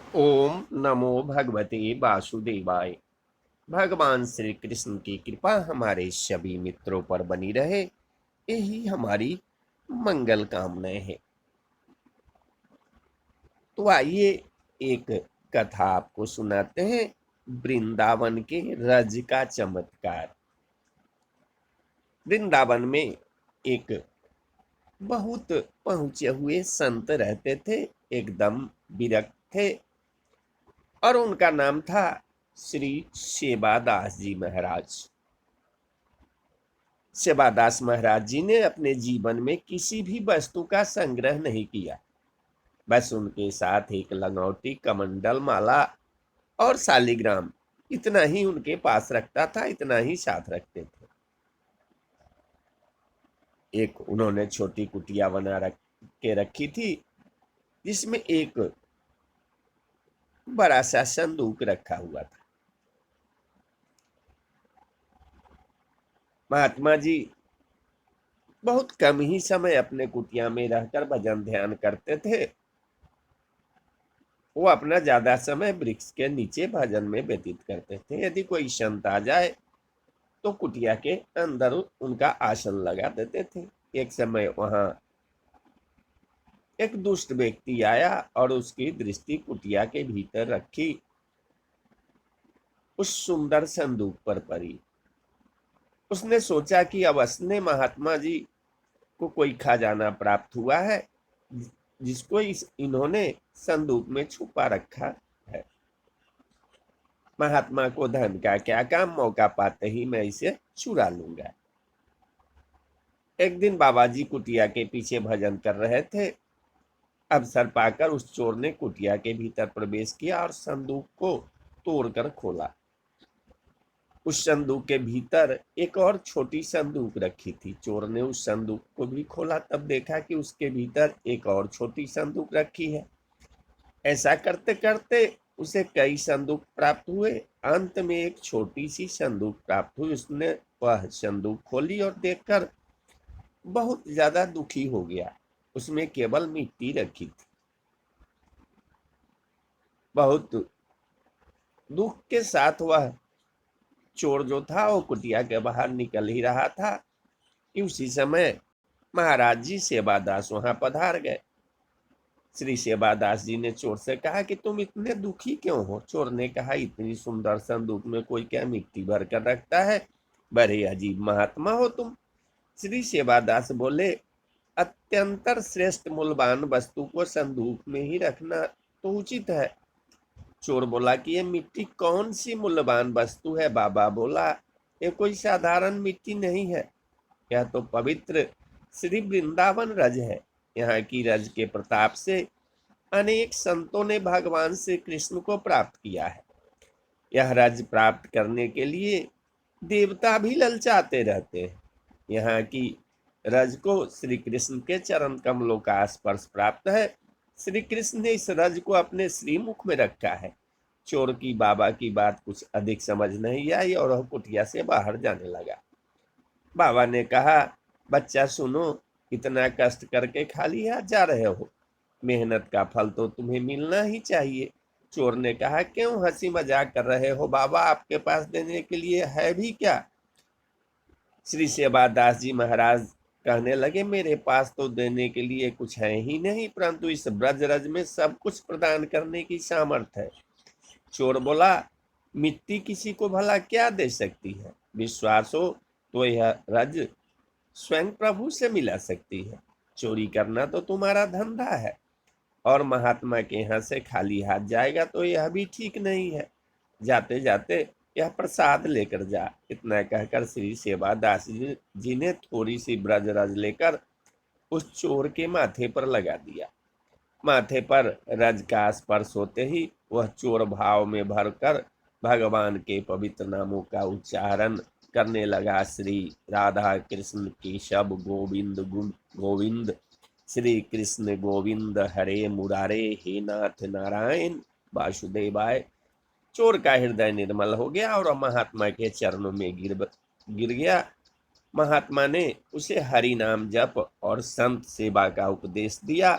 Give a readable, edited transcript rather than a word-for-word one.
ओम नमो भगवते वासुदेवाय। भगवान श्री कृष्ण की कृपा हमारे सभी मित्रों पर बनी रहे, यही हमारी मंगल कामनाएं हैं। तो आइए एक कथा आपको सुनाते हैं, वृंदावन के रज का चमत्कार। वृंदावन में एक बहुत पहुंचे हुए संत रहते थे, एकदम विरक्त थे, और उनका नाम था श्री सेवादास जी महाराज। सेवादास महाराज जी ने अपने जीवन में किसी भी वस्तु का संग्रह नहीं किया। बस उनके साथ एक लंगोटी, कमंडल माला और शालिग्राम, इतना ही उनके पास रखता था, इतना ही साथ रखते थे। एक उन्होंने छोटी कुटिया बना के रखी थी, जिसमें एक बड़ा सा संदूक रखा हुआ था। महात्मा जी बहुत कम ही समय अपने कुटिया में रहकर भजन ध्यान करते थे। वो अपना ज्यादा समय वृक्ष के नीचे भजन में व्यतीत करते थे। यदि कोई संत आ जाए तो कुटिया के अंदर उनका आसन लगा देते थे। एक समय वहां एक दुष्ट व्यक्ति आया और उसकी दृष्टि कुटिया के भीतर रखी उस सुंदर संदूक पर पड़ी। उसने सोचा कि अवश्य महात्मा जी को कोई खजाना प्राप्त हुआ है, जिसको इन्होंने संदूक में छुपा रखा है। महात्मा को धन का क्या काम, मौका पाते ही मैं इसे चुरा लूंगा। एक दिन बाबा जी कुटिया के पीछे भजन कर रहे थे। अवसर पाकर उस चोर ने कुटिया के भीतर प्रवेश किया और संदूक को तोड़कर खोला। उस संदूक के भीतर एक और छोटी संदूक रखी थी। चोर ने उस संदूक को भी खोला, तब देखा कि उसके भीतर एक और छोटी संदूक रखी है। ऐसा करते करते उसे कई संदूक प्राप्त हुए। अंत में एक छोटी सी संदूक प्राप्त हुई। उसने वह संदूक खोली और देखकर बहुत ज्यादा दुखी हो गया। उसमें केवल मिट्टी रखी थी। बहुत दुख के साथ वह चोर जो था वो कुटिया के बाहर निकल ही रहा था कि उसी समय महाराज जी सेवादास वहां पधार गए। श्री सेवादास जी ने चोर से कहा कि तुम इतने दुखी क्यों हो। चोर ने कहा, इतनी सुंदर संदूक में कोई क्या मिट्टी भर कर रखता है, बड़े अजीब महात्मा हो तुम। श्री सेवादास बोले, अत्यंतर श्रेष्ठ मूल्यवान वस्तु को संदूक में ही रखना तो उचित है। चोर बोला कि ये मिट्टी कौन सी मूल्यवान वस्तु है। बाबा बोला, ये कोई साधारण मिट्टी नहीं है, यह तो पवित्र श्री वृंदावन रज है। यहाँ की रज के प्रताप से अनेक संतों ने भगवान श्री कृष्ण को प्राप्त किया है। यह रज प्राप्त करने के लिए देवता भी ललचाते रहते हैं। यहाँ की रज को श्री कृष्ण के चरण कमलों का स्पर्श प्राप्त है। श्री कृष्ण ने इस रज को अपने श्रीमुख में रखा है। चोर की बाबा की बात कुछ अधिक समझ नहीं आई और वह कुटिया से बाहर जाने लगा। बाबा ने कहा, बच्चा सुनो, इतना कष्ट करके खाली हाथ जा रहे हो, मेहनत का फल तो तुम्हें मिलना ही चाहिए। चोर ने कहा, क्यों हंसी मजाक कर रहे हो बाबा, आपके पास देने के लिए है भी क्या। श्री सेवादास जी महाराज कहने लगे, मेरे पास तो देने के लिए कुछ है ही नहीं, परंतु इस ब्रज रज में सब कुछ प्रदान करने की सामर्थ्य है। चोर बोला, मिट्टी किसी को भला क्या दे सकती है, विश्वास हो तो यह रज स्वयं प्रभु से मिला सकती है। चोरी करना तो तुम्हारा धंधा है और महात्मा के यहाँ से खाली हाथ जाएगा तो यह भी ठीक नहीं है। जाते जाते यह प्रसाद लेकर जा। इतना कहकर श्री सेवादास जी ने थोड़ी सी ब्रज रज लेकर उस चोर के माथे पर लगा दिया। माथे पर रज का स्पर्श होते ही वह चोर भाव में भरकर भगवान के पवित्र नामों का उच्चारण करने लगा। श्री राधा कृष्ण केशव गोविंद गोविंद, श्री कृष्ण गोविंद हरे मुरारे, हे नाथ नारायण वासुदेवाय। चोर का हृदय निर्मल हो गया और महात्मा के चरणों में गिर गया। महात्मा ने उसे हरि नाम जप और संत सेवा का उपदेश दिया